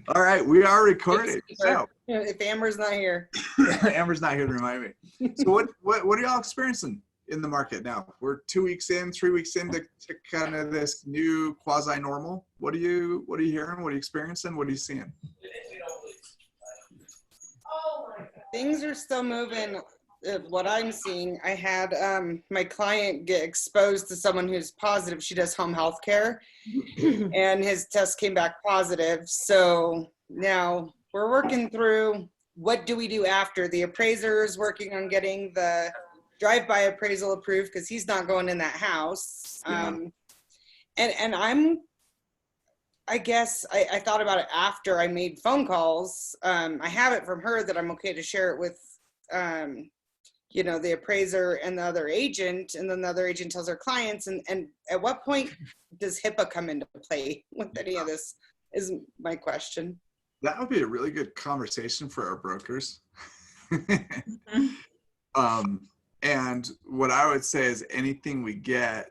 All right, we are recording. So if Amber's not here. Amber's not here to remind me. So what are y'all experiencing in the market now? We're 2 weeks in, 3 weeks into kind of this new quasi-normal. What are you hearing? What are you experiencing? What are you seeing? Things are still moving. What I'm seeing, I had my client get exposed to someone who's positive. She does home health care, and his test came back positive. So now we're working through what do we do after. The appraiser is working on getting the drive-by appraisal approved because he's not going in that house. Yeah. And I guess I thought about it after I made phone calls. I have it from her that I'm okay to share it with the appraiser and the other agent, and then the other agent tells her clients, and at what point does HIPAA come into play with any of this is my question. That would be a really good conversation for our brokers. And what I would say is anything we get,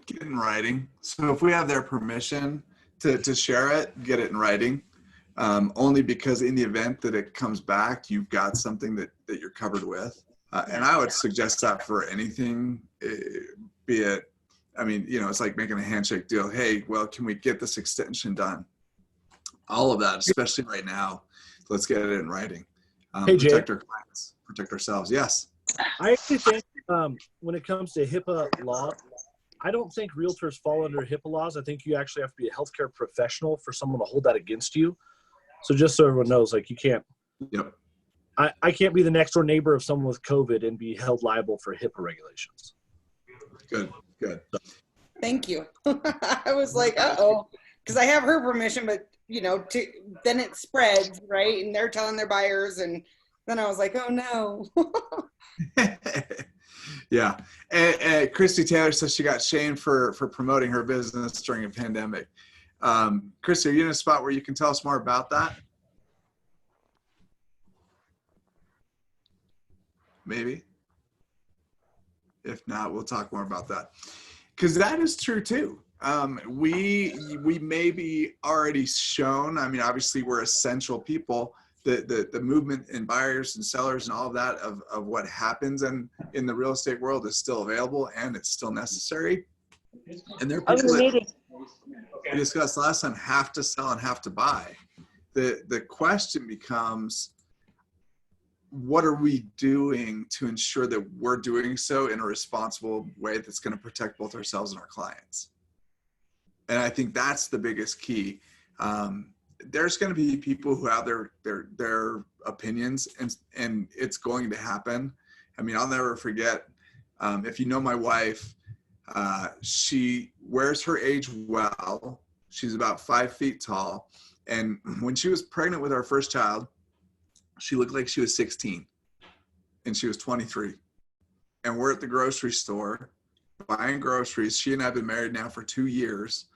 get in writing. So if we have their permission to share it, get it in writing. Only because in the event that it comes back, you've got something that you're covered with. And I would suggest that for anything, be it, it's like making a handshake deal. Hey, well, can we get this extension done? All of that, especially right now, let's get it in writing. Hey, protect Jay. our clients, protect ourselves. Yes. I actually think when it comes to HIPAA law, I don't think realtors fall under HIPAA laws. I think you actually have to be a healthcare professional for someone to hold that against you. So just so everyone knows, like you can't. Yep. I can't be the next door neighbor of someone with COVID and be held liable for HIPAA regulations. Good. Thank you. I was like, uh-oh, because I have her permission, but then it spreads, right? And they're telling their buyers, and then I was like, oh no. Yeah. And Christy Taylor says she got shamed for promoting her business during a pandemic. Christy, are you in a spot where you can tell us more about that? Maybe. If not, we'll talk more about that. Because that is true too. We may be already shown, obviously we're essential people, the movement in buyers and sellers and all of that of what happens in the real estate world is still available and it's still necessary. And there are people that we discussed last time have to sell and have to buy. The question becomes, what are we doing to ensure that we're doing so in a responsible way that's going to protect both ourselves and our clients? And I think that's the biggest key. There's going to be people who have their opinions, and it's going to happen. I'll never forget, if you know my wife, she wears her age well. She's about 5 feet tall. And when she was pregnant with our first child, she looked like she was 16 and she was 23. And we're at the grocery store buying groceries. She and I have been married now for 2 years.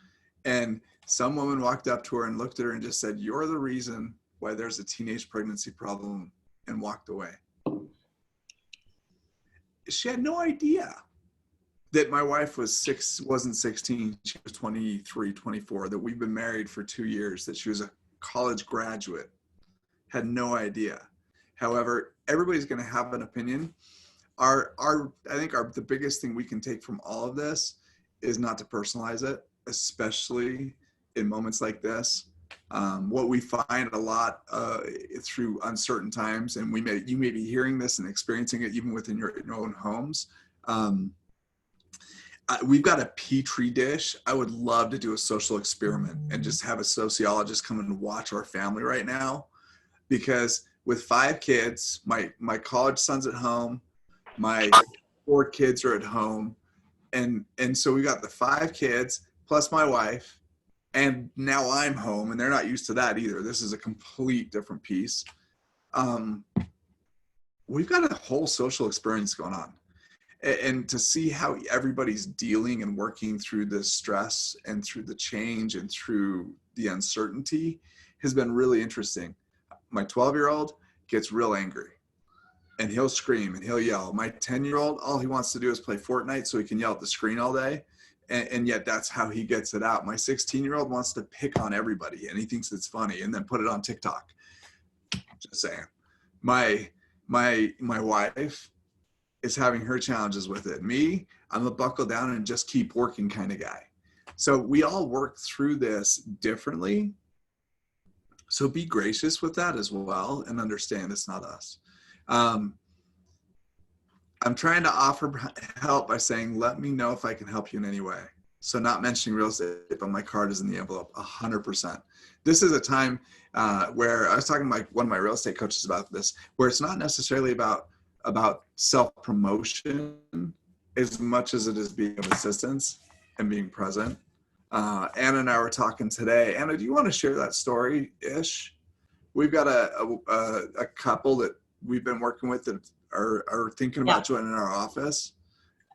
And some woman walked up to her and looked at her and just said, "You're the reason why there's a teenage pregnancy problem," and walked away. She had no idea that my wife wasn't 16. She was 23, 24, that we've been married for 2 years, that she was a college graduate. Had no idea. However, everybody's going to have an opinion. I think the biggest thing we can take from all of this is not to personalize it, especially in moments like this. What we find a lot through uncertain times, and you may be hearing this and experiencing it even within your own homes. We've got a petri dish. I would love to do a social experiment and just have a sociologist come and watch our family right now. Because with 5 kids, my college son's at home, my 4 kids are at home, and so we got the 5 kids plus my wife, and now I'm home, and they're not used to that either. This is a complete different piece. We've got a whole social experience going on, and to see how everybody's dealing and working through this stress and through the change and through the uncertainty has been really interesting. My 12-year-old gets real angry. and he'll scream and he'll yell. My 10-year-old, all he wants to do is play Fortnite so he can yell at the screen all day. And yet that's how he gets it out. My 16-year-old wants to pick on everybody and he thinks it's funny and then put it on TikTok. Just saying. My wife is having her challenges with it. Me, I'm a buckle down and just keep working kind of guy. So we all work through this differently. So be gracious with that as well and understand it's not us. I'm trying to offer help by saying, let me know if I can help you in any way. So not mentioning real estate, but my card is in the envelope, 100%. This is a time where I was talking to one of my real estate coaches about this, where it's not necessarily about self-promotion as much as it is being of assistance and being present. Anna and I were talking today. Anna, do you want to share that story-ish? We've got a couple that we've been working with that are thinking about joining our office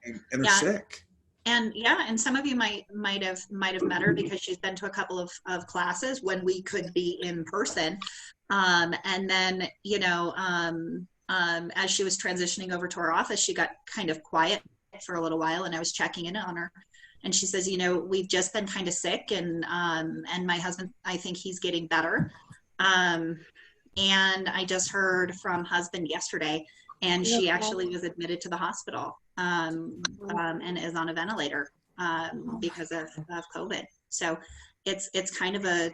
and are sick. And and some of you might have met her because she's been to a couple of classes when we could be in person. And then, as she was transitioning over to our office, she got kind of quiet for a little while, and I was checking in on her. And she says, we've just been kind of sick, and my husband, I think he's getting better. And I just heard from husband yesterday, and she actually was admitted to the hospital and is on a ventilator because of COVID. So it's kind of a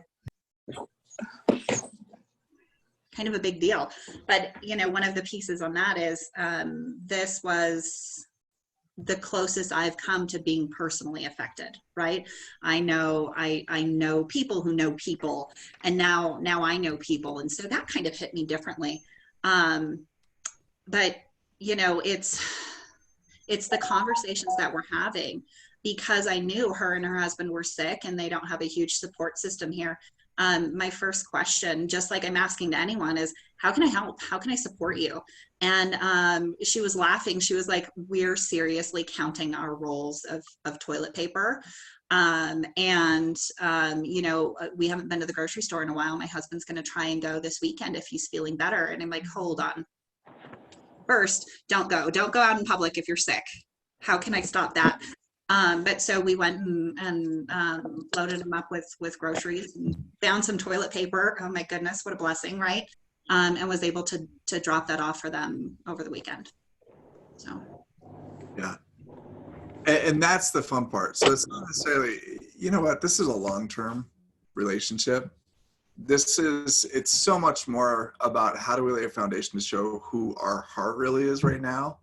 big deal. But one of the pieces on that is this was the closest I've come to being personally affected, right? I know people who know people, and now I know people. And so that kind of hit me differently. But it's the conversations that we're having, because I knew her and her husband were sick and they don't have a huge support system here. My first question, just like I'm asking to anyone, is how can I help? How can I support you? And she was laughing. She was like, we're seriously counting our rolls of toilet paper. We haven't been to the grocery store in a while. My husband's going to try and go this weekend if he's feeling better. And I'm like, hold on. First, don't go out in public if you're sick. How can I stop that? But so we went and loaded him up with groceries and found some toilet paper. Oh my goodness, what a blessing, right? And was able to drop that off for them over the weekend. So. Yeah. And that's the fun part. So it's not necessarily, this is a long-term relationship. It's so much more about how do we lay a foundation to show who our heart really is right now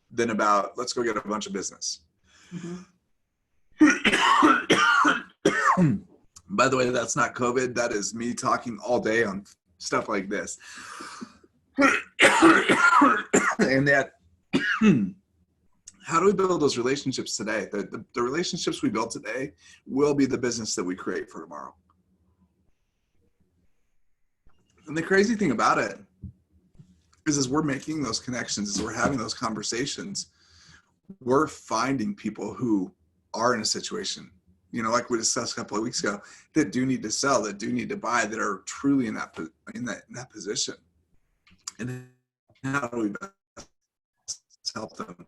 than about let's go get a bunch of business. Mm-hmm. By the way, that's not COVID. That is me talking all day on stuff like this. And that, how do we build those relationships today? The relationships we build today will be the business that we create for tomorrow. And the crazy thing about it is as we're making those connections, as we're having those conversations, we're finding people who are in a situation, like we discussed a couple of weeks ago, that do need to sell, that do need to buy, that are truly in that position. And how do we best help them?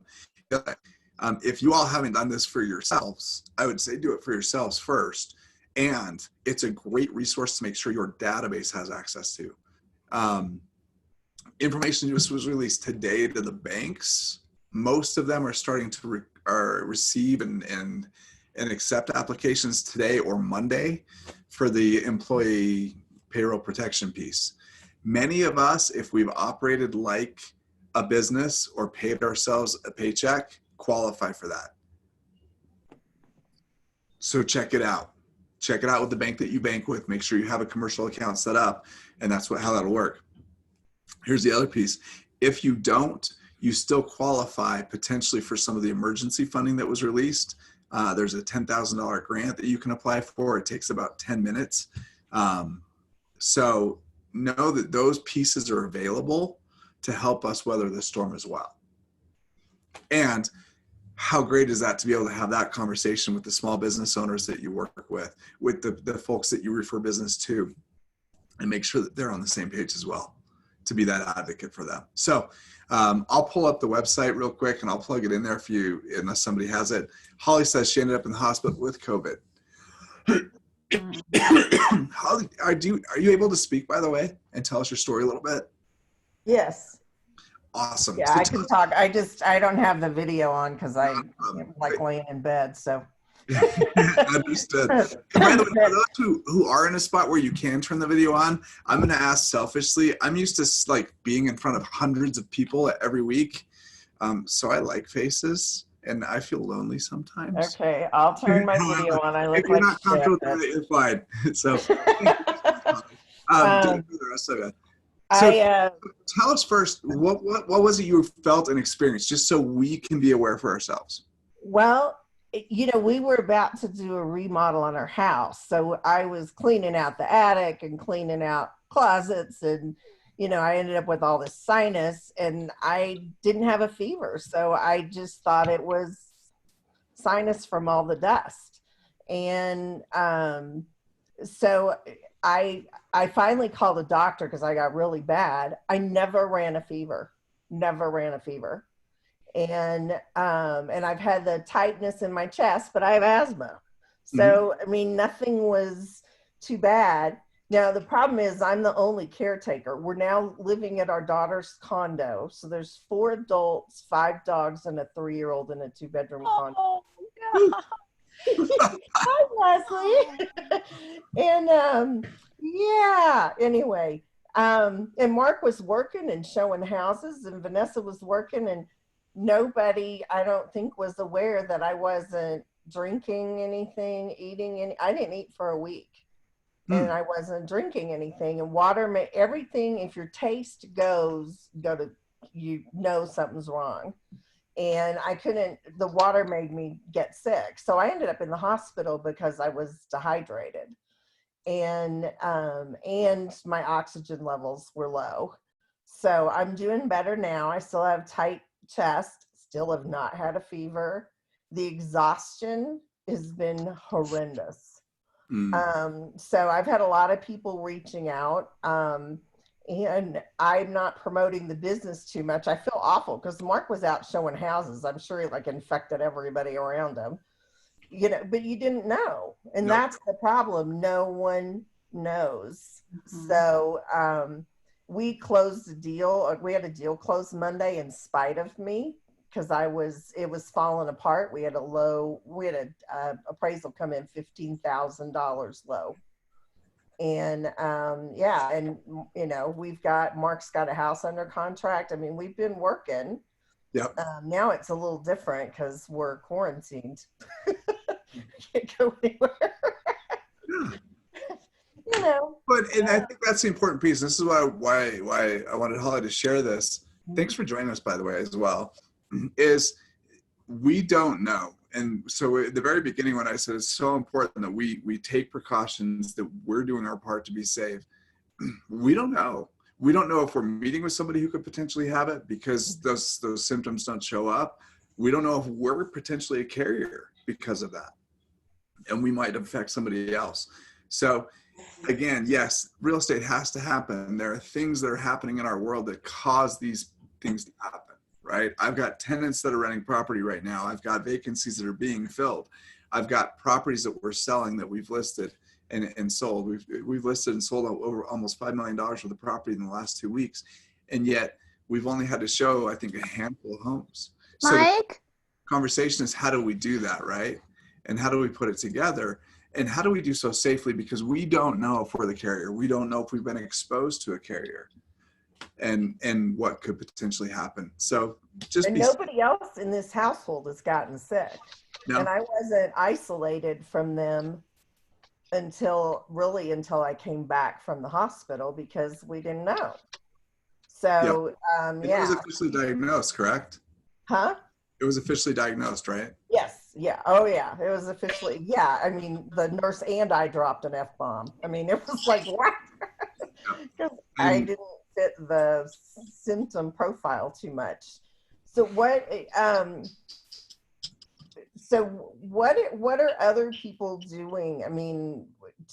If you all haven't done this for yourselves, I would say do it for yourselves first. And it's a great resource to make sure your database has access to. Information just was released today to the banks. Most of them are starting to receive and accept applications today or Monday for the employee payroll protection piece. Many of us, if we've operated like a business or paid ourselves a paycheck, qualify for that. So check it out. Check it out with the bank that you bank with. Make sure you have a commercial account set up, and that's how that'll work. Here's the other piece. If you don't, you still qualify potentially for some of the emergency funding that was released. There's a $10,000 grant that you can apply for. It takes about 10 minutes. So know that those pieces are available to help us weather the storm as well. And how great is that to be able to have that conversation with the small business owners that you work with the folks that you refer business to, and make sure that they're on the same page as well, to be that advocate for them. So I'll pull up the website real quick and I'll plug it in there for you unless somebody has it. Holly says she ended up in the hospital with COVID. Holly, are you able to speak, by the way, and tell us your story a little bit? Yes. Awesome. Yeah, I can talk. I don't have the video on because I'm like laying in bed. So understood. And by the way, for those who are in a spot where you can turn the video on, I'm going to ask selfishly. I'm used to like being in front of hundreds of people every week, so I like faces, and I feel lonely sometimes. Okay, I'll turn my video on. I look if you're like not comfortable shit, with it, you're fine. So, good for the rest of it. So tell us first, what was it you felt and experienced, just so we can be aware for ourselves? Well, we were about to do a remodel on our house. So I was cleaning out the attic and cleaning out closets. And, I ended up with all this sinus and I didn't have a fever. So I just thought it was sinus from all the dust. And so I finally called a doctor because I got really bad. I never ran a fever. And I've had the tightness in my chest, but I have asthma. So, I mean, nothing was too bad. Now, the problem is I'm the only caretaker. We're now living at our daughter's condo. So there's 4 adults, 5 dogs, and a 3-year-old in a 2-bedroom condo. Oh, God. Hi, Leslie. And yeah, anyway. And Mark was working and showing houses, and Vanessa was working, and nobody, I don't think, was aware that I wasn't drinking anything, eating any. I didn't eat for a week, and I wasn't drinking anything. And water, everything. If your taste goes to, something's wrong. And I couldn't. The water made me get sick, so I ended up in the hospital because I was dehydrated, and my oxygen levels were low. So I'm doing better now. I still have tight chest, still have not had a fever. The exhaustion has been horrendous. So I've had a lot of people reaching out, and I'm not promoting the business too much. I feel awful because Mark was out showing houses. I'm sure he infected everybody around him, but you didn't know. And Nope. That's the problem. No one knows. So we closed the deal. We had a deal closed Monday in spite of me because it was falling apart. We had a appraisal come in $15,000 low. And Mark's got a house under contract. I mean, we've been working. Yep. Now it's a little different because we're quarantined. Can't go anywhere. And I think that's the important piece. This is why I wanted Holly to share this. Thanks for joining us, by the way, as well. Is we don't know. And so at the very beginning, when I said it's so important that we take precautions, that we're doing our part to be safe, we don't know. We don't know if we're meeting with somebody who could potentially have it because those symptoms don't show up. We don't know if we're potentially a carrier because of that. And we might affect somebody else. So again, yes, real estate has to happen. There are things that are happening in our world that cause these things to happen. Right? I've got tenants that are renting property right now. I've got vacancies that are being filled. I've got properties that we're selling that we've listed and sold. We've listed and sold over almost $5 million worth of property in the last 2 weeks. And yet we've only had to show, I think, a handful of homes. So the conversation is, how do we do that, right? And how do we put it together? And how do we do so safely? Because we don't know if we're the carrier. We don't know if we've been exposed to a carrier. And what could potentially happen. So nobody else in this household has gotten sick. No. And I wasn't isolated from them until I came back from the hospital because we didn't know. So It was officially diagnosed, correct? Huh? It was officially diagnosed, right? Yes. Yeah. Oh yeah. It was officially. Yeah. I mean, the nurse and I dropped an F-bomb. I mean, it was like, what? Because I didn't fit the symptom profile too much. So what are other people doing? I mean,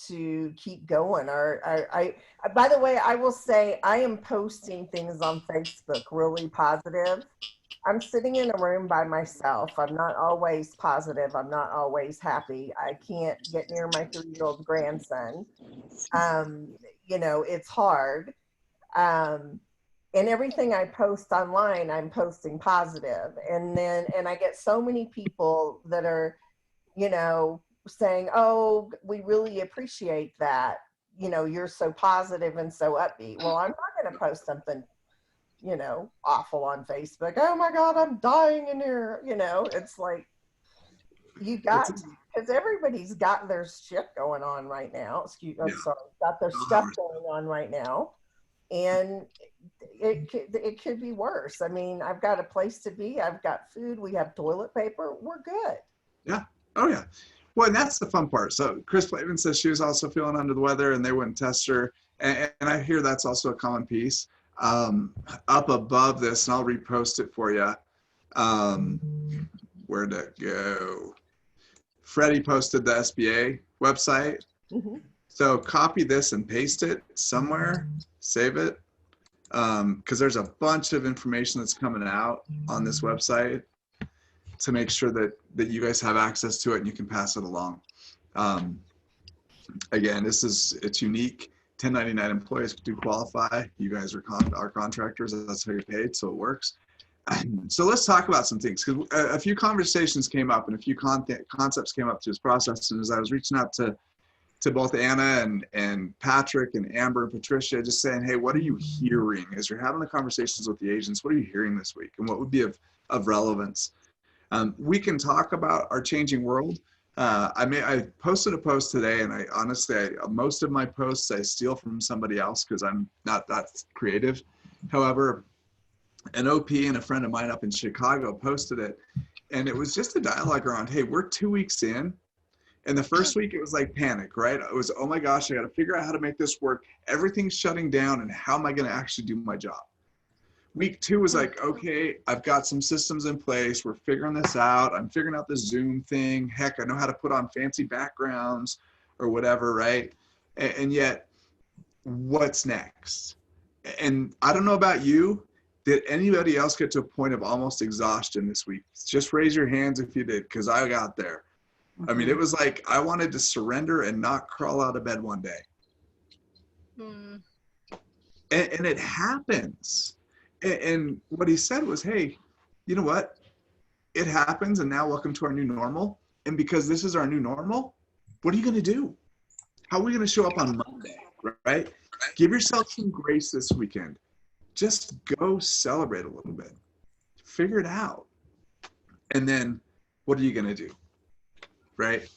to keep going. By the way, I will say I am posting things on Facebook really positive. I'm sitting in a room by myself. I'm not always positive. I'm not always happy. I can't get near my 3-year-old grandson. It's hard. And everything I post online, I'm posting positive. And I get so many people that are, saying, oh, we really appreciate that. You're so positive and so upbeat. Well, I'm not going to post something, awful on Facebook. Oh my God, I'm dying in here. It's like, you got, because everybody's got their shit going on right now. I'm sorry, got their stuff going on right now. And it could be worse. I mean, I've got a place to be. I've got food. We have toilet paper. We're good. Yeah. Oh, yeah. Well, and that's the fun part. So Chris Plavin says she was also feeling under the weather and they wouldn't test her. And I hear that's also a common piece. Up above this, and I'll repost it for you. Where'd it go? Freddie posted the SBA website. Mm-hmm. So copy this and paste it somewhere, save it. Because there's a bunch of information that's coming out on this website to make sure that you guys have access to it and you can pass it along. Again, it's unique. 1099 employees do qualify. You guys are our contractors. That's how you're paid, so it works. So let's talk about some things, because a few conversations came up and a few concepts came up through this process. And as I was reaching out to both Anna and Patrick and Amber and Patricia, just saying, hey, what are you hearing as you're having the conversations with the agents? What are you hearing this week, and what would be of relevance? We can talk about our changing world. I posted a post today, and I honestly, most of my posts I steal from somebody else because I'm not that creative. However, an OP and a friend of mine up in Chicago posted it, and it was just a dialogue around, hey, we're 2 weeks in. And the first week it was like panic, right? It was, oh my gosh, I got to figure out how to make this work. Everything's shutting down, and how am I going to actually do my job? Week 2 was like, okay, I've got some systems in place. We're figuring this out. I'm figuring out the Zoom thing. Heck, I know how to put on fancy backgrounds or whatever, right? And yet, what's next? And I don't know about you. Did anybody else get to a point of almost exhaustion this week? Just raise your hands if you did, because I got there. I mean, it was like I wanted to surrender and not crawl out of bed one day. And it happens. And what he said was, hey, you know what? It happens, and now welcome to our new normal. And because this is our new normal, what are you going to do? How are we going to show up on Monday, right? Give yourself some grace this weekend. Just go celebrate a little bit. Figure it out. And then what are you going to do, right?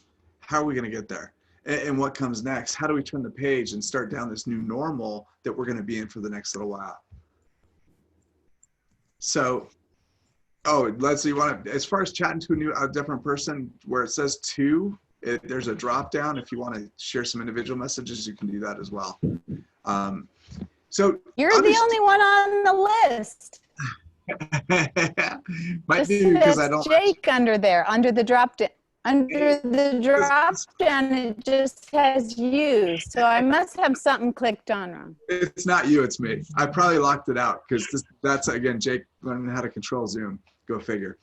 How are we going to get there? And what comes next? How do we turn the page and start down this new normal that we're going to be in for the next little while? So, Leslie, you want to, as far as chatting to a different person, where it says to, there's a drop down. If you want to share some individual messages, you can do that as well. So you're the only one on the list. Might be because I don't. Jake under there, under the drop down. Under the drop down, it just has you. So I must have something clicked on wrong. It's not you, it's me. I probably locked it out because that's, again, Jake learning how to control Zoom. Go figure.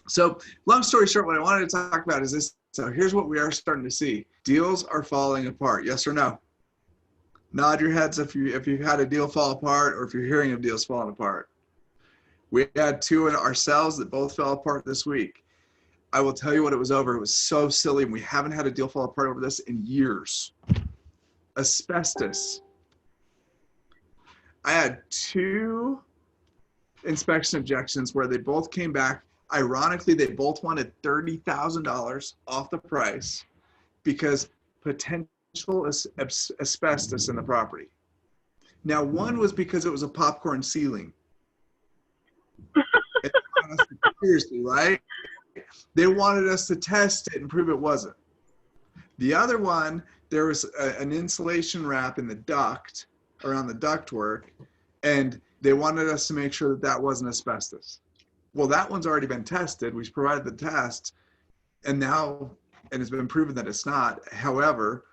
So long story short, what I wanted to talk about is this. So here's what we are starting to see. Deals are falling apart. Yes or no? Nod your heads if you've had a deal fall apart, or if you're hearing of deals falling apart. We had 2 in ourselves that both fell apart this week. I will tell you what it was over. It was so silly, and we haven't had a deal fall apart over this in years. Asbestos. I had 2 inspection objections where they both came back. Ironically, they both wanted $30,000 off the price because potential asbestos in the property. Now, one was because it was a popcorn ceiling. Seriously, right? They wanted us to test it and prove it wasn't. The other one, there was an insulation wrap in the duct, around the ductwork, and they wanted us to make sure that that wasn't asbestos. Well, that one's already been tested. We've provided the test, and now and it's been proven that it's not. However,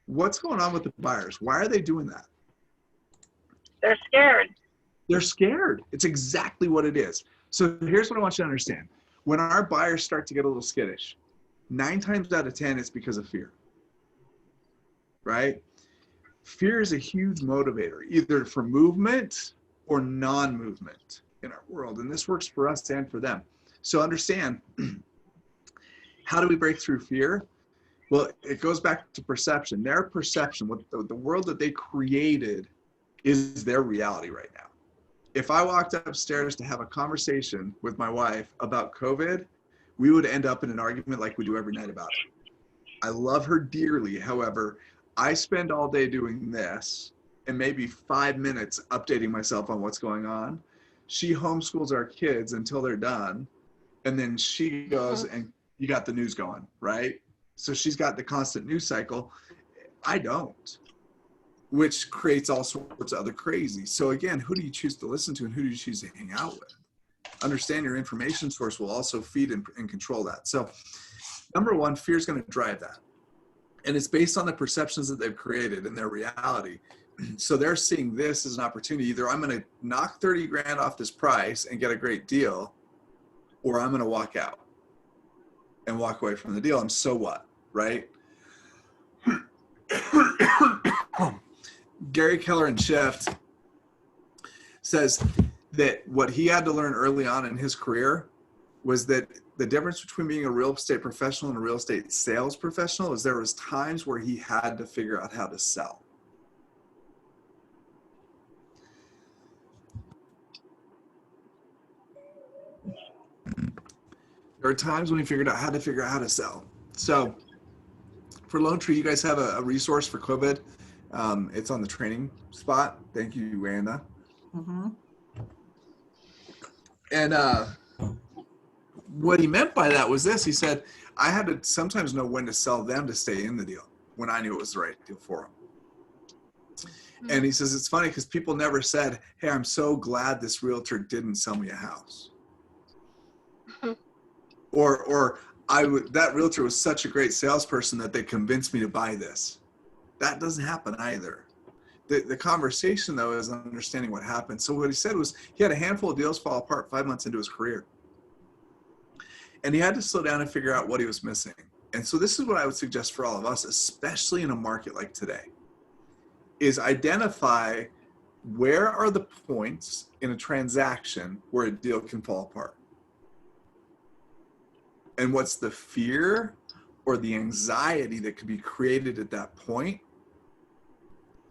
what's going on with the buyers? Why are they doing that? They're scared. They're scared. It's exactly what it is. So here's what I want you to understand. When our buyers start to get a little skittish, 9 times out of 10, it's because of fear, right? Fear is a huge motivator, either for movement or non-movement in our world. And this works for us and for them. So understand, how do we break through fear? Well, it goes back to perception. Their perception, what the world that they created is their reality right now. If I walked upstairs to have a conversation with my wife about COVID, we would end up in an argument like we do every night about it. I love her dearly. However, I spend all day doing this and maybe 5 minutes updating myself on what's going on. She homeschools our kids until they're done. And then she goes and you got the news going, right? So she's got the constant news cycle. I don't, which creates all sorts of other crazy. So again, who do you choose to listen to and who do you choose to hang out with? Understand your information source will also feed and control that. So number one, fear is going to drive that. And it's based on the perceptions that they've created in their reality. So they're seeing this as an opportunity. Either I'm going to knock 30 grand off this price and get a great deal, or I'm going to walk out and walk away from the deal. And so what, right? Gary Keller in Shift says that what he had to learn early on in his career was that the difference between being a real estate professional and a real estate sales professional is there was times where he had to figure out how to sell. There are times when he figured out how to sell. So for Lone Tree, you guys have a resource for COVID. It's on the training spot. Thank you, Anna. Mm-hmm. And what he meant by that was this. He said, I had to sometimes know when to sell them to stay in the deal when I knew it was the right deal for them. Mm-hmm. And he says, it's funny because people never said, hey, I'm so glad this realtor didn't sell me a house. Or that realtor was such a great salesperson that they convinced me to buy this. That doesn't happen either. The conversation, though, is understanding what happened. So what he said was he had a handful of deals fall apart 5 months into his career. And he had to slow down and figure out what he was missing. And so this is what I would suggest for all of us, especially in a market like today, is identify where are the points in a transaction where a deal can fall apart. And what's the fear or the anxiety that could be created at that point?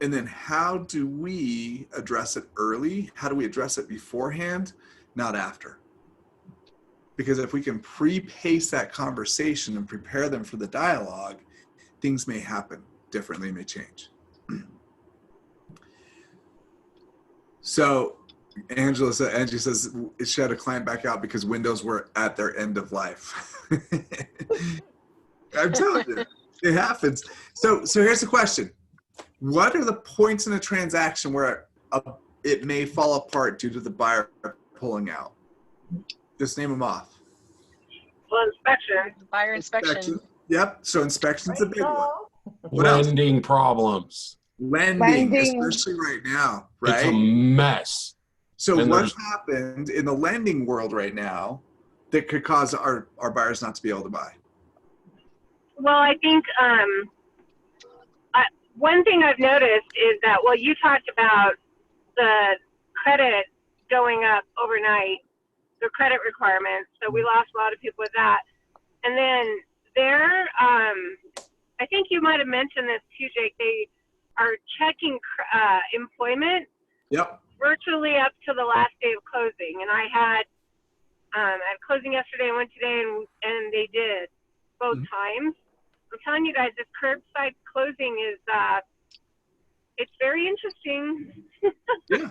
And then how do we address it early? How do we address it beforehand, not after? Because if we can pre-pace that conversation and prepare them for the dialogue, things may happen differently, may change. So Angie says she had a client back out because windows were at their end of life. I'm telling you, it happens. So here's the question. What are the points in a transaction where it may fall apart due to the buyer pulling out? Just name them off. Well, inspection. Buyer inspection. Yep. So inspection's a big one. What Lending else? problems. Lending, especially right now, right? It's a mess. So And what's happened in the lending world right now that could cause our buyers not to be able to buy? Well, I think one thing I've noticed is that, well, you talked about the credit going up overnight, the credit requirements. So we lost a lot of people with that. And then I think you might have mentioned this too, Jake. They are checking employment. Yep. Virtually up to the last day of closing. And I had closing yesterday and went today, and they did both times. I'm telling you guys, this curbside closing is it's very interesting. Yeah.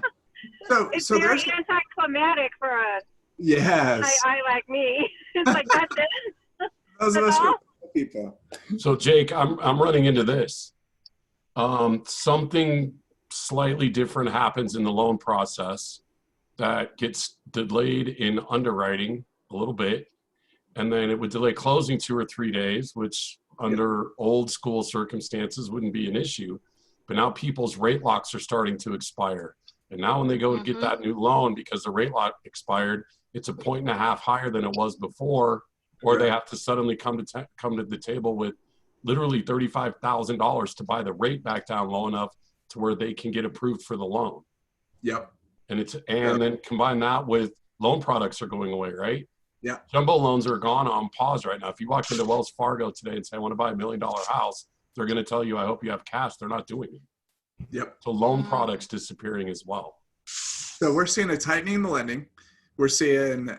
It's very anticlimactic for a I like me. It's like that's it. Those of us people. So Jake, I'm running into this. Something slightly different happens in the loan process that gets delayed in underwriting a little bit, and then it would delay closing 2 or 3 days, which under old school circumstances wouldn't be an issue. But now people's rate locks are starting to expire. And now when they go to get that new loan because the rate lock expired, it's 1.5 points higher than it was before, or they have to suddenly come to the table with literally $35,000 to buy the rate back down low enough to where they can get approved for the loan. Yep. And then combine that with loan products are going away, right? Yeah. Jumbo loans are gone on pause right now. If you walk into Wells Fargo today and say, I want to buy $1 million house, they're going to tell you, I hope you have cash. They're not doing it. Yep. So loan products disappearing as well. So we're seeing a tightening in the lending. We're seeing,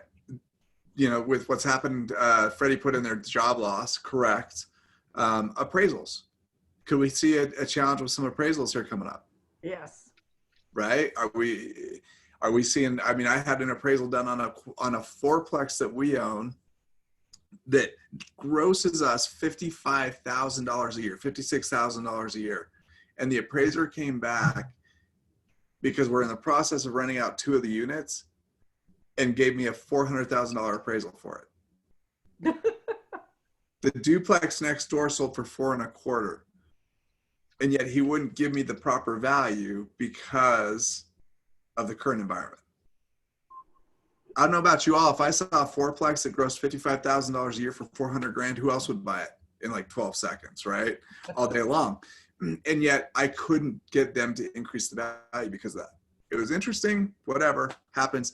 with what's happened, Freddie put in their job loss, correct. Appraisals. Could we see a challenge with some appraisals here coming up? Yes. Right? Are we seeing, I mean, I had an appraisal done on a fourplex that we own that grosses us $55,000 a year, $56,000 a year. And the appraiser came back because we're in the process of renting out 2 of the units and gave me a $400,000 appraisal for it. The duplex next door sold for $4.25. And yet he wouldn't give me the proper value because of the current environment. I don't know about you all. If I saw a fourplex that grossed $55,000 a year for $400,000, who else would buy it in like 12 seconds, right? All day long. And yet I couldn't get them to increase the value because of that. It was interesting, whatever happens.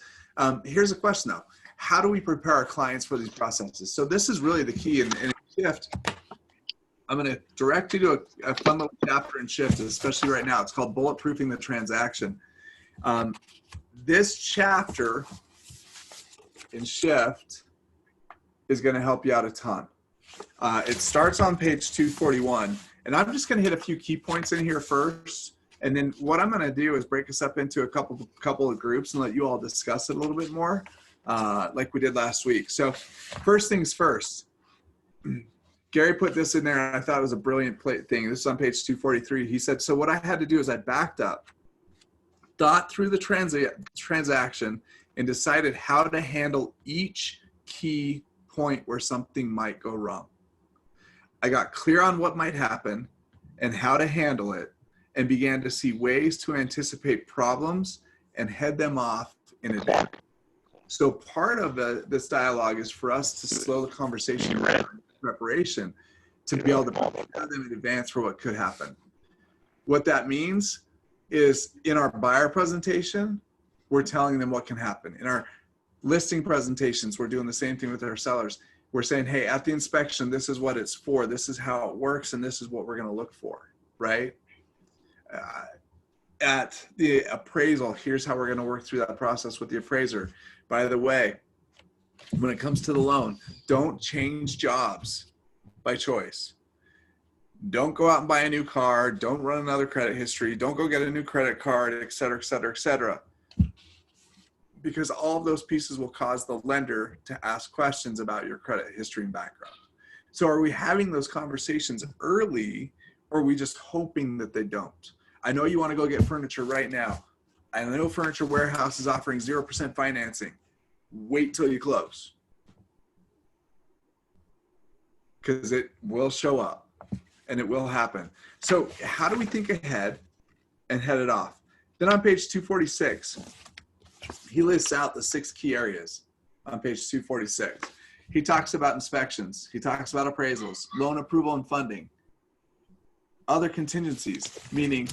Here's a question though. How do we prepare our clients for these processes? So this is really the key in Shift. I'm going to direct you to a fun little chapter in Shift, especially right now. It's called Bulletproofing the Transaction. This chapter in Shift is going to help you out a ton. It starts on page 241, and I'm just going to hit a few key points in here first. And then what I'm going to do is break us up into a couple of groups and let you all discuss it a little bit more, like we did last week. So first things first. Gary put this in there, and I thought it was a brilliant thing. This is on page 243. He said, so what I had to do is I backed up, thought through the transaction, and decided how to handle each key point where something might go wrong. I got clear on what might happen and how to handle it, and began to see ways to anticipate problems and head them off in advance. So part of this dialogue is for us to slow the conversation around preparation to be able to prepare them in advance for what could happen. What that means is in our buyer presentation, we're telling them what can happen. In our listing presentations, we're doing the same thing with our sellers. We're saying, hey, at the inspection, this is what it's for. This is how it works. And this is what we're going to look for, right? At the appraisal, here's how we're going to work through that process with the appraiser. By the way, when it comes to the loan, don't change jobs by choice. Don't go out and buy a new car. Don't run another credit history. Don't go get a new credit card, et cetera, et cetera, et cetera. Because all of those pieces will cause the lender to ask questions about your credit history and background. So are we having those conversations early, or are we just hoping that they don't? I know you want to go get furniture right now. I know Furniture Warehouse is offering 0% financing. Wait till you close, because it will show up and it will happen. So how do we think ahead and head it off? Then on page 246, he lists out the 6 key areas on page 246. He talks about inspections. He talks about appraisals, loan approval and funding, other contingencies, meaning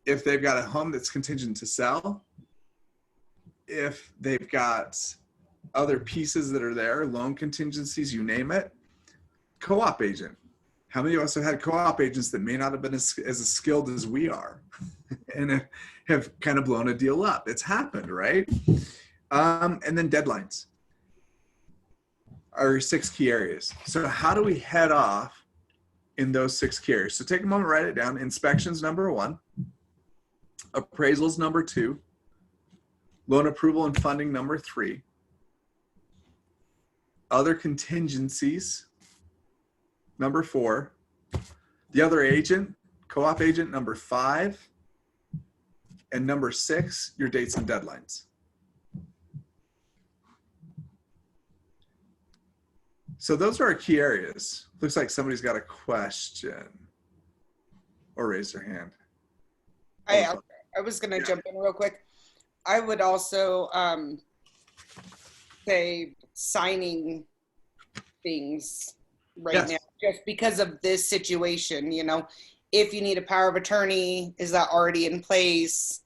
if they've got a home that's contingent to sell, if they've got other pieces that are there, loan contingencies, you name it. Co-op agent. How many of us have had co-op agents that may not have been as skilled as we are and have kind of blown a deal up? It's happened, right? And then deadlines are 6 key areas. So how do we head off in those 6 key areas? So take a moment, write it down. Inspections, number 1. Appraisals, number 2. Loan approval and funding, number 3. Other contingencies, number 4. The other agent, co-op agent, number 5. And number 6, your dates and deadlines. So those are our key areas. Looks like somebody's got a question or raise their hand. I was going to jump in real quick. I would also say signing things right now, just because of this situation. You know, if you need a power of attorney, is that already in place?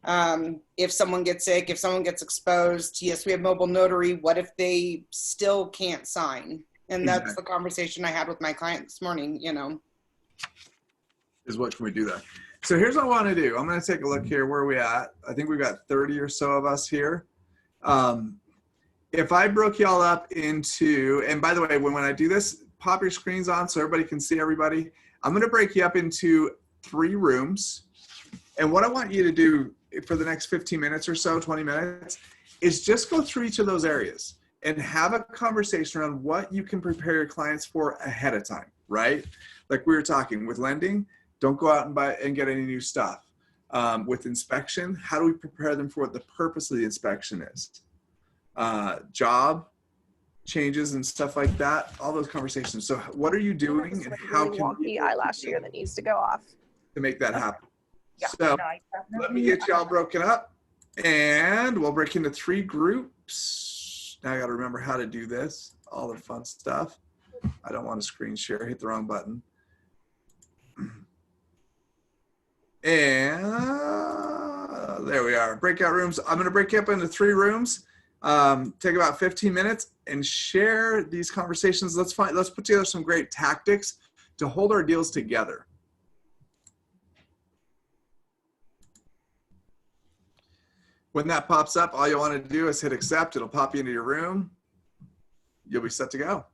If someone gets sick, if someone gets exposed, yes, we have mobile notary. What if they still can't sign? And that's the conversation I had with my client this morning, you know. Is what can we do there? So here's what I want to do. I'm going to take a look here. Where are we at? I think we've got 30 or so of us here. If I broke y'all up into, and by the way, when I do this, pop your screens on so everybody can see everybody. I'm going to break you up into 3 rooms. And what I want you to do for the next 15 minutes or so, 20 minutes, is just go through each of those areas and have a conversation around what you can prepare your clients for ahead of time, right? Like we were talking with lending, don't go out and buy and get any new stuff. With inspection, how do we prepare them for what the purpose of the inspection is? Job changes and stuff like that, all those conversations. So what are you doing and how really can wonky eyelash here that needs to go off to make that happen? Yeah, So let me get y'all broken up and we'll break into 3 groups. Now I got to remember how to do this, all the fun stuff. I don't want to screen share, hit the wrong button. And there we are, breakout rooms. I'm going to break you up into 3 rooms. Take about 15 minutes and share these conversations. Let's put together some great tactics to hold our deals together. When that pops up, all you want to do is hit accept. It'll pop you into your room. You'll be set to go.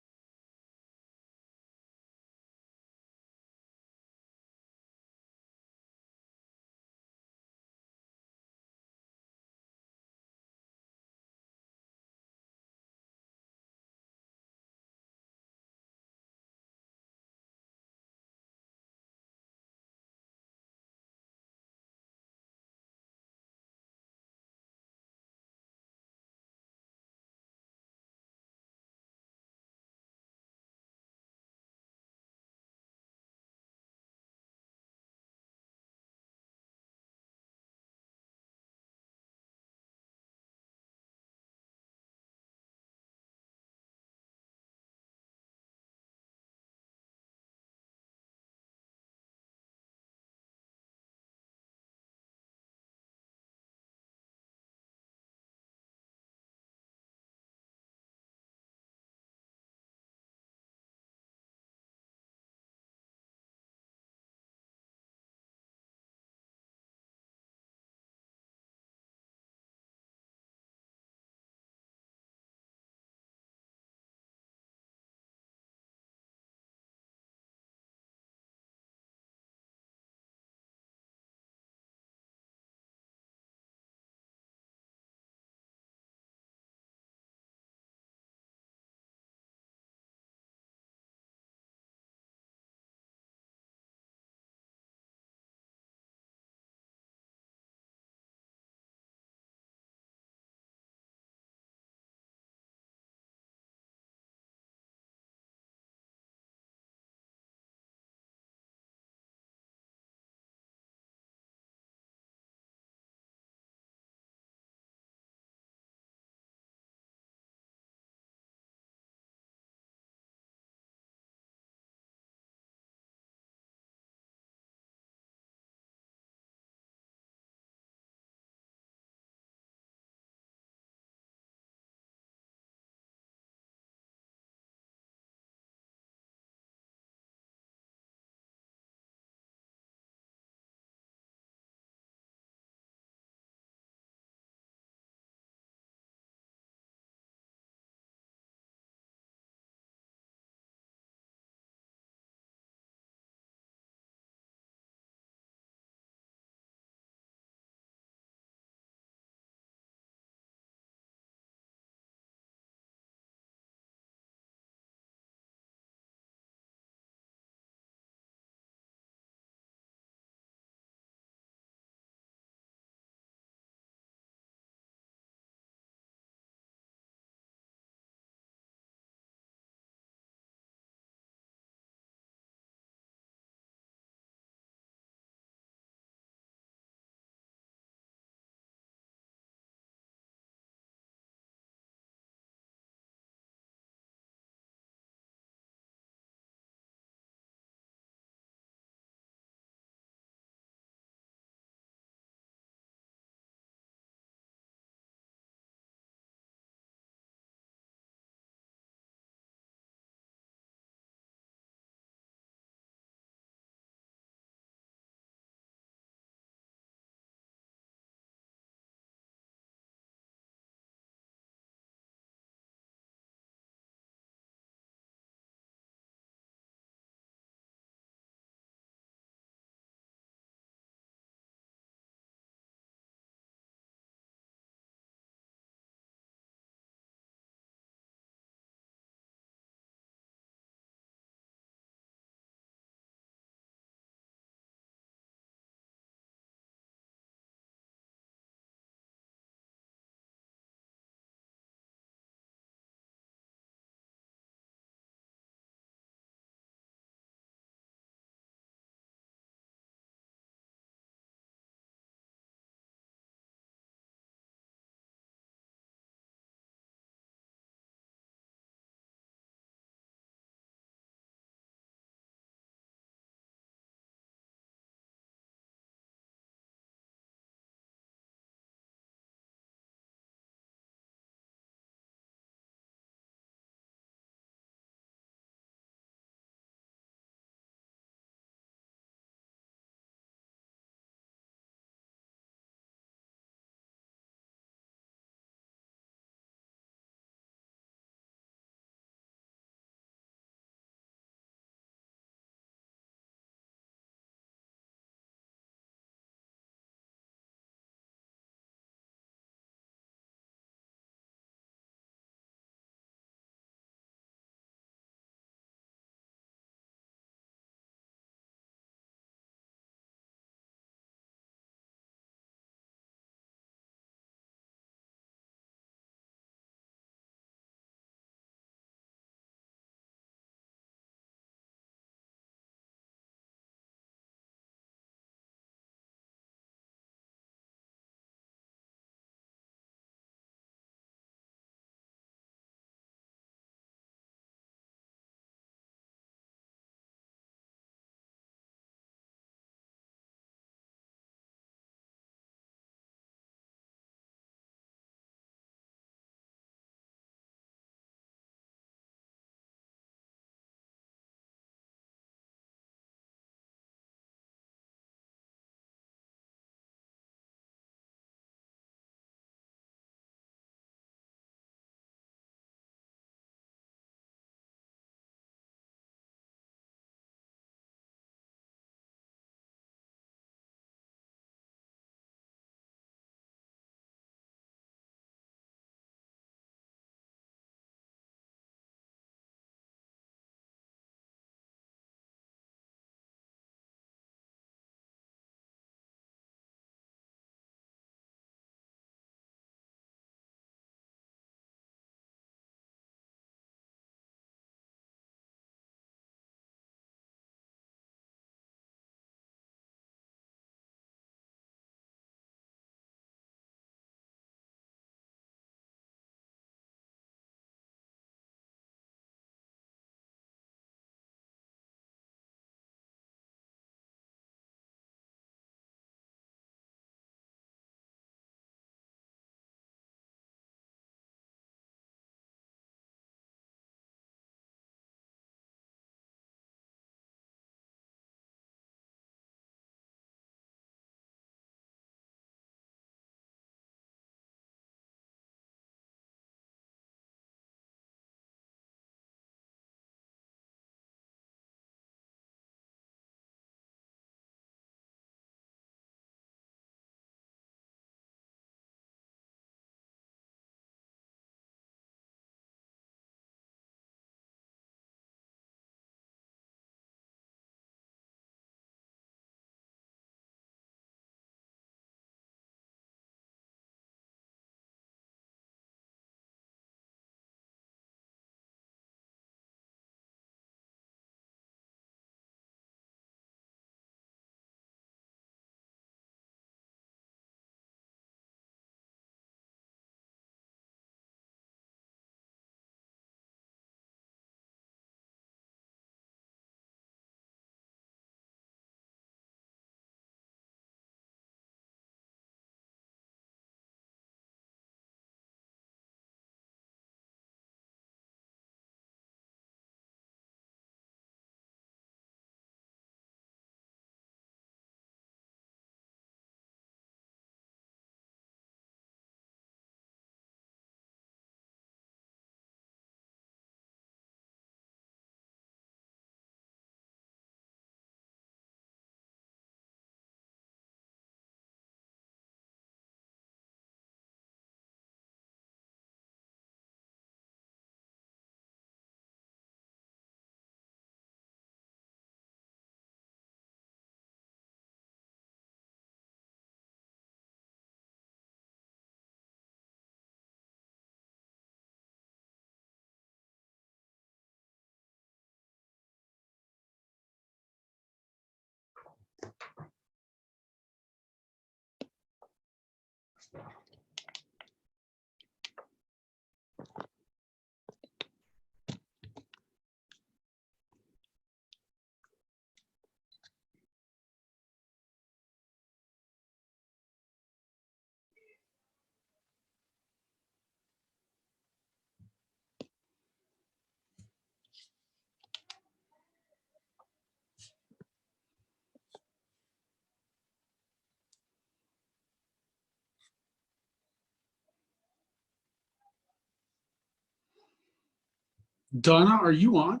Donna, are you on?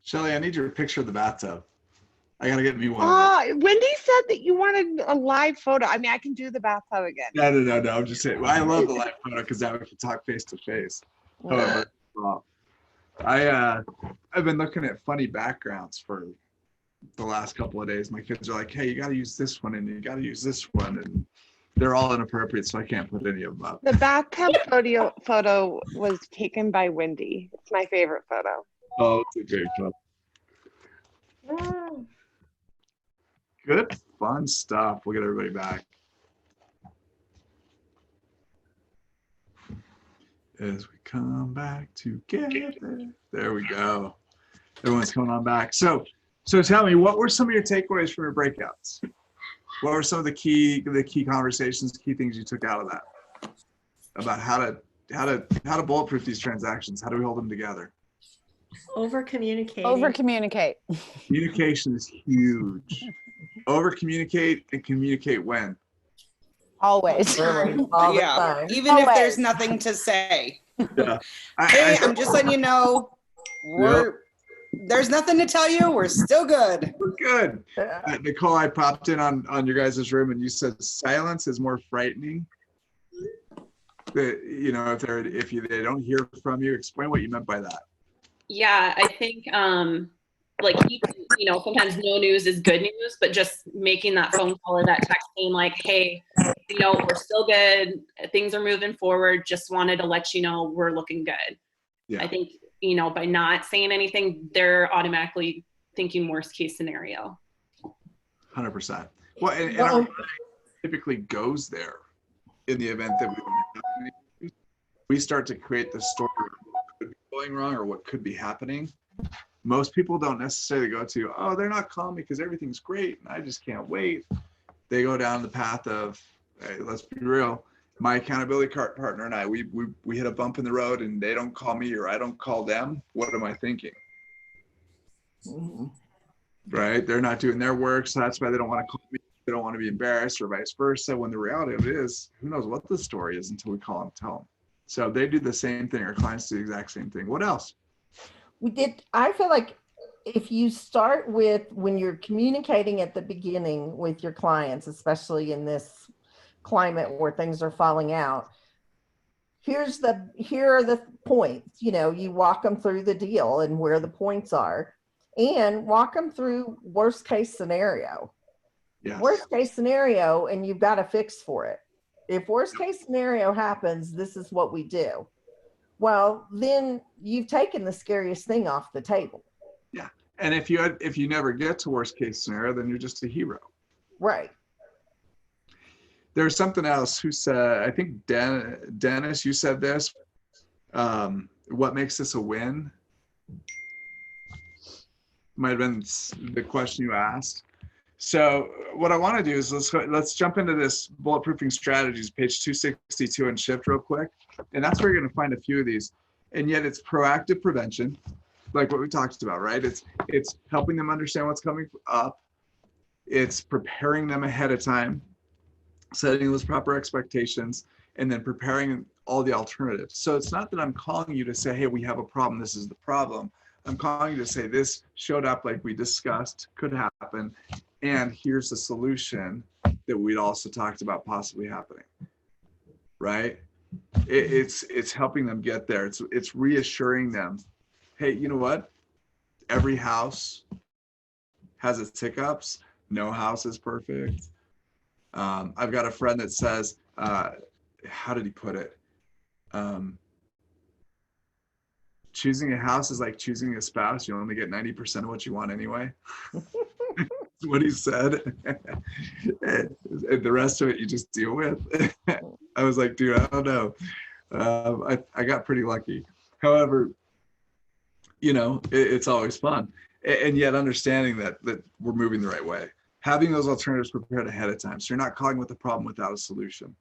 Shelly, I need your picture of the bathtub. I gotta get me one. Of those. Wendy said that you wanted a live photo. I mean, I can do the bathtub again. No. I'm just saying. Well, I love the live photo because now we can talk face to face. However, I've been looking at funny backgrounds for the last couple of days. My kids are like, "Hey, you got to use this one and you got to use this one," and they're all inappropriate, so I can't put any of them up. The bathtub photo was taken by Wendy. It's my favorite photo. Oh, it's a great photo. Good, fun stuff. We'll get everybody back. As we come back together. There we go. Everyone's coming on back. So tell me, what were some of your takeaways from your breakouts? What were some of the key conversations, key things you took out of that about how to bulletproof these transactions? How do we hold them together? Over communicate. Communication is huge. Over communicate and communicate when? Always. All the Yeah, time. even if there's nothing to say. Yeah. Hey, I'm just letting you know, there's nothing to tell you. We're still good. We're good. Nicole, I popped in on your guys' room and you said silence is more frightening. You know, if they don't hear from you, explain what you meant by that. Yeah, I think like, you know, sometimes no news is good news, but just making that phone call or that text saying like, hey, you know, we're still good. Things are moving forward. Just wanted to let you know we're looking good. Yeah. I think, you know, by not saying anything, they're automatically thinking worst case scenario. 100%. Well, and our mind typically goes there in the event that we start to create the story of what could be going wrong or what could be happening. Most people don't necessarily go to, oh, they're not calling me because everything's great and I just can't wait. They go down the path of, hey, let's be real. My accountability partner and I, we hit a bump in the road and they don't call me or I don't call them. What am I thinking? Mm-hmm. Right? They're not doing their work, so that's why they don't want to call me. They don't want to be embarrassed or vice versa. When the reality of it is, who knows what the story is until we call them, tell them. So they do the same thing. Our clients do the exact same thing. What else? I feel like if you start with when you're communicating at the beginning with your clients, especially in this climate where things are falling out, here are the points. You know, you walk them through the deal and where the points are, and walk them through worst case scenario. Yes. Worst case scenario, and you've got a fix for it. If worst case scenario happens, this is what we do. Well, then you've taken the scariest thing off the table. Yeah. And if you never get to worst case scenario, then you're just a hero. Right. There's something else who said, I think Dennis, you said this. What makes this a win? Might have been the question you asked. So what I want to do is let's jump into this bulletproofing strategies, page 262 and shift real quick. And that's where you're going to find a few of these. And yet it's proactive prevention, like what we talked about, right? It's helping them understand what's coming up. It's preparing them ahead of time, setting those proper expectations, and then preparing all the alternatives. So it's not that I'm calling you to say, hey, we have a problem, this is the problem. I'm calling you to say this showed up like we discussed, could happen, and here's the solution that we'd also talked about possibly happening, right? It's helping them get there. It's reassuring them, hey, you know what? Every house has its hiccups. No house is perfect. I've got a friend that says, how did he put it? Choosing a house is like choosing a spouse. You only get 90% of what you want anyway. That's what he said. And the rest of it you just deal with. I was like, dude, I don't know. I got pretty lucky. However, you know, it's always fun. And yet understanding that we're moving the right way. Having those alternatives prepared ahead of time. So you're not calling with a problem without a solution.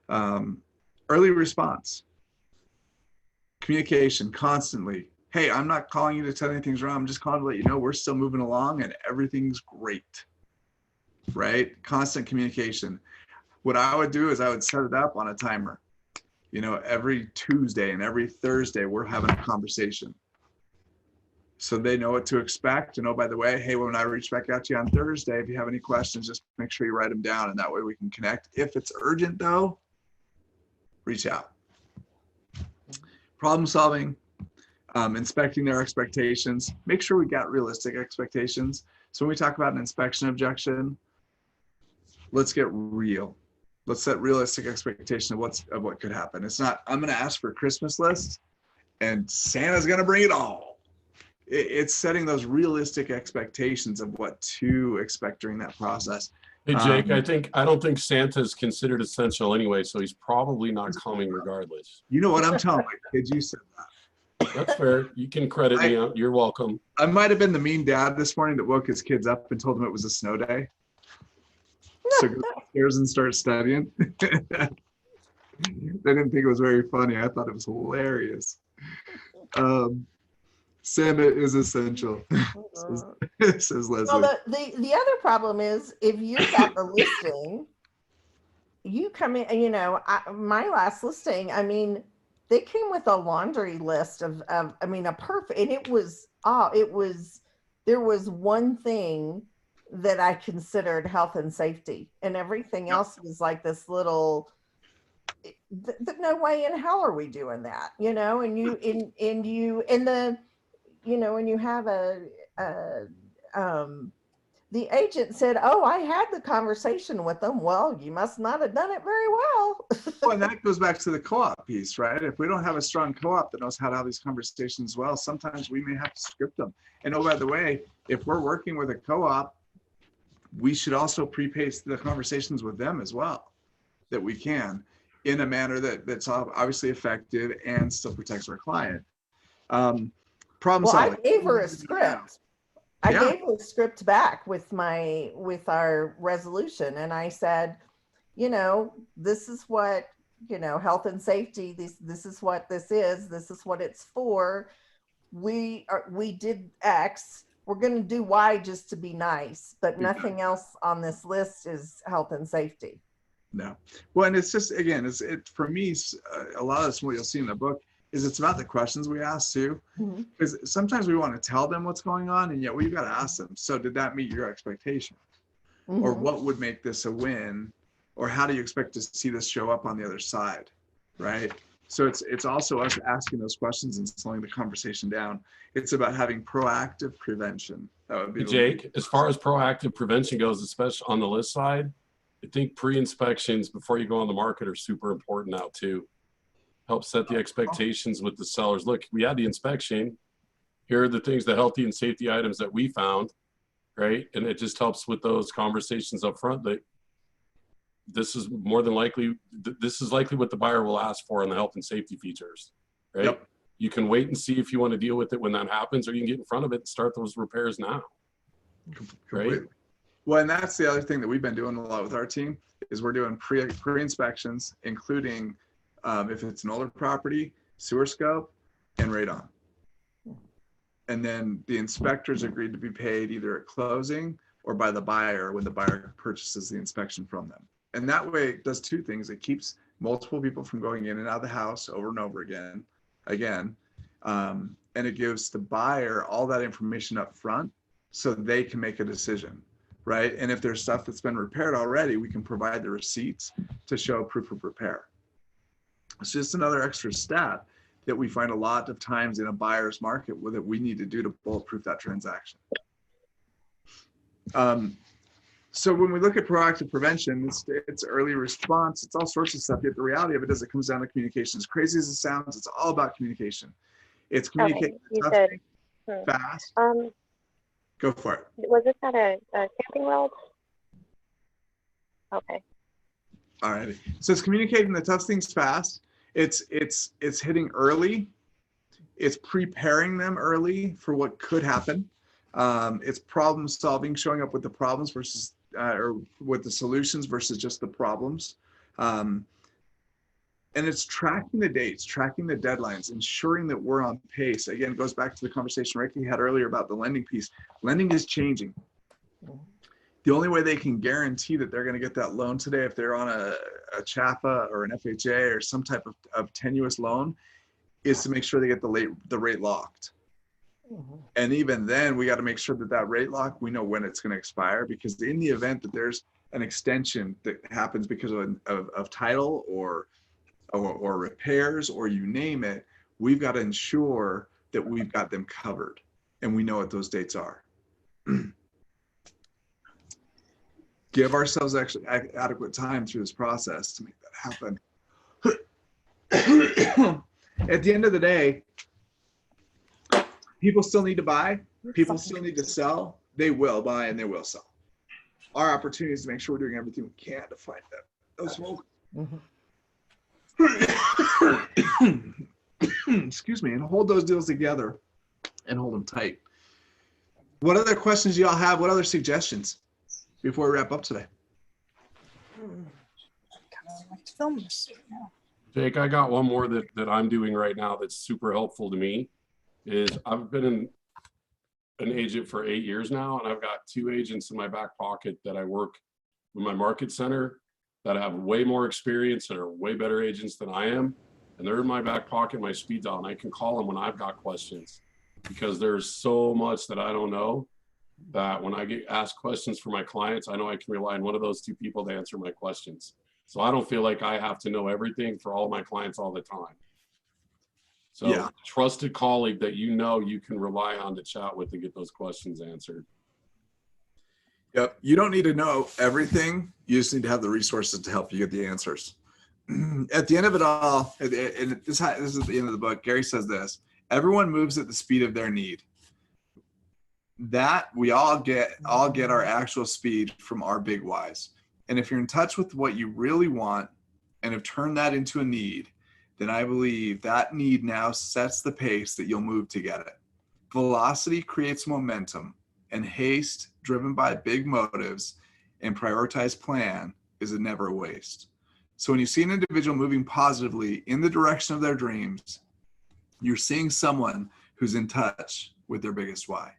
Early response. Communication constantly. Hey, I'm not calling you to tell anything's wrong. I'm just calling to let you know we're still moving along and everything's great, right? Constant communication. What I would do is I would set it up on a timer. You know, every Tuesday and every Thursday, we're having a conversation. So they know what to expect. And oh, by the way, hey, when I reach back out to you on Thursday, if you have any questions, just make sure you write them down and that way we can connect. If it's urgent though, reach out. Problem solving, inspecting their expectations. Make sure we got realistic expectations. So when we talk about an inspection objection, let's get real. Let's set realistic expectation of what could happen. It's not, I'm going to ask for a Christmas list and Santa's going to bring it all. It's setting those realistic expectations of what to expect during that process. Hey, Jake, I don't think Santa is considered essential anyway, so he's probably not coming regardless. You know what I'm telling my kids? You said that. That's fair. You can credit me. You're welcome. I might have been the mean dad this morning that woke his kids up and told them it was a snow day. So go upstairs and start studying. They didn't think it was very funny. I thought it was hilarious. Santa is essential, says Leslie. Well, the other problem is if you got the listing, you come in, you know, my last listing, I mean, they came with a laundry list of I mean, a perfect, and there was one thing that I considered health and safety, and everything else was like this little, no way in hell are we doing that, you know, and you have the agent said, oh, I had the conversation with them. Well, you must not have done it very well. Well, and that goes back to the co-op piece, right? If we don't have a strong co-op that knows how to have these conversations well, sometimes we may have to script them. And oh, by the way, if we're working with a co-op, we should also pre-pace the conversations with them as well, that we can, in a manner that's obviously effective and still protects our client. Problem solving. I gave her a script. I gave her a script back with our resolution, and I said, you know, this is what, you know, health and safety. This is what this is. This is what it's for. We did X. We're going to do Y just to be nice, but nothing else on this list is health and safety. No. Well, and it's just, again, for me, a lot of this, what you'll see in the book, is it's about the questions we ask too. Because sometimes we want to tell them what's going on, and yet we've got to ask them, so did that meet your expectation? Or what would make this a win? Or how do you expect to see this show up on the other side, right? So it's also us asking those questions and slowing the conversation down. It's about having proactive prevention. That would be Jake, as far as proactive prevention goes, especially on the list side, I think pre-inspections before you go on the market are super important now too. Help set the expectations with the sellers. Look, we had the inspection. Here are the things, the healthy and safety items that we found, right? And it just helps with those conversations up front that this is more than likely, this is likely what the buyer will ask for on the health and safety features, right? Yep. You can wait and see if you want to deal with it when that happens, or you can get in front of it and start those repairs now, right? Well, and that's the other thing that we've been doing a lot with our team is we're doing pre-inspections, including if it's an older property, sewer scope, and radon. And then the inspectors agreed to be paid either at closing or by the buyer when the buyer purchases the inspection from them. And that way it does two things. It keeps multiple people from going in and out of the house over and over again. And it gives the buyer all that information up front so they can make a decision, right? And if there's stuff that's been repaired already, we can provide the receipts to show proof of repair. It's just another extra step that we find a lot of times in a buyer's market that we need to do to bulletproof that transaction. So when we look at proactive prevention, it's early response, it's all sorts of stuff. Yet the reality of it is it comes down to communication. As crazy as it sounds, it's all about communication. It's communicating fast. Go for it. Was this at a camping world? Okay. All right. So it's communicating the tough things fast. It's hitting early. It's preparing them early for what could happen. It's problem solving, showing up with the problems versus or with the solutions versus just the problems. And it's tracking the dates, tracking the deadlines, ensuring that we're on pace. Again, it goes back to the conversation Ricky had earlier about the lending piece. Lending is changing. The only way they can guarantee that they're going to get that loan today, if they're on a CHAPA or an FHA or some type of tenuous loan, is to make sure they get the rate locked. And even then, we got to make sure that rate lock, we know when it's going to expire, because in the event that there's an extension that happens because of title or repairs or you name it, we've got to ensure that we've got them covered and we know what those dates are. Give ourselves actually adequate time through this process to make that happen. At the end of the day, people still need to buy, people still need to sell. They will buy and they will sell. Our opportunity is to make sure we're doing everything we can to find those folks. Excuse me, and hold those deals together and hold them tight. What other questions do y'all have? What other suggestions before we wrap up today? Jake, I got one more that I'm doing right now that's super helpful to me. Is I've been an agent for 8 years now, and I've got 2 agents in my back pocket that I work with my market center that have way more experience and are way better agents than I am. And they're in my back pocket, my speed dial, and I can call them when I've got questions, because there's so much that I don't know that when I get asked questions for my clients, I know I can rely on one of those 2 people to answer my questions. So I don't feel like I have to know everything for all of my clients all the time. So yeah. Trusted colleague that you know you can rely on to chat with and get those questions answered. Yep. You don't need to know everything. You just need to have the resources to help you get the answers. At the end of it all, and this is at the end of the book, Gary says this: everyone moves at the speed of their need. That we all get our actual speed from our big whys. And if you're in touch with what you really want and have turned that into a need, then I believe that need now sets the pace that you'll move to get it. Velocity creates momentum, and haste driven by big motives and prioritized plan is a never waste. So when you see an individual moving positively in the direction of their dreams, you're seeing someone who's in touch with their biggest why.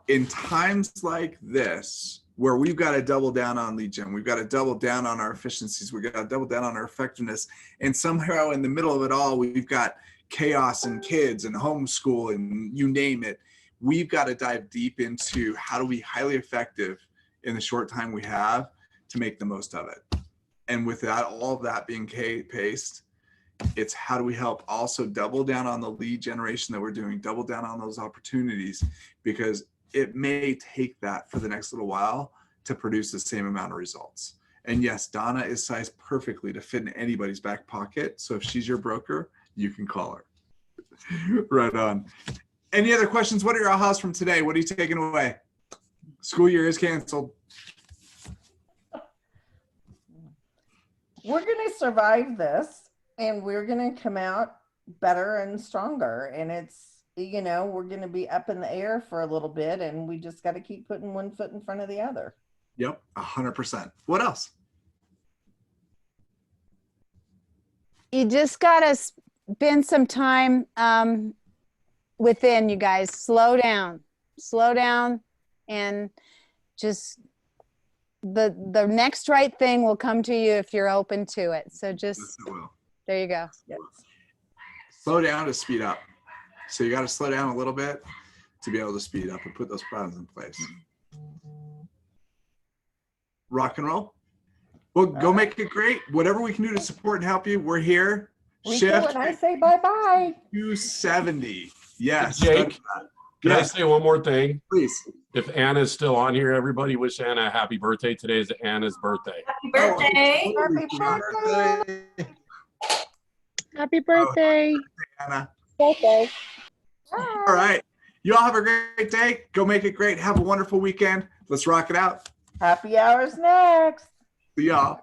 In times like this, where we've got to double down on lead gen, we've got to double down on our efficiencies, we've got to double down on our effectiveness, and somehow in the middle of it all, we've got chaos and kids and homeschool and you name it. We've got to dive deep into how do we be highly effective in the short time we have to make the most of it. And without all of that being paced, it's how do we help also double down on the lead generation that we're doing, double down on those opportunities, because it may take that for the next little while to produce the same amount of results. And yes, Donna is sized perfectly to fit in anybody's back pocket. So if she's your broker, you can call her. Right on. Any other questions? What are your ahas from today? What are you taking away? School year is canceled. We're going to survive this, and we're going to come out better and stronger. And it's, you know, we're going to be up in the air for a little bit, and we just got to keep putting one foot in front of the other. Yep, 100%. What else? You just got to spend some time within, you guys. Slow down, and just the next right thing will come to you if you're open to it. So just, there you go. Yes. Slow down to speed up. So you got to slow down a little bit to be able to speed up and put those plans in place. Rock and roll. Well, go make it great. Whatever we can do to support and help you, we're here. Shift. When I say bye-bye. 270. Yes. Jake, can I say one more thing? Please. If Anna's still on here, everybody wish Anna a happy birthday. Today is Anna's birthday. Happy birthday. Happy birthday. Anna. Birthday. All right. You all have a great day. Go make it great. Have a wonderful weekend. Let's rock it out. Happy hours next. See y'all.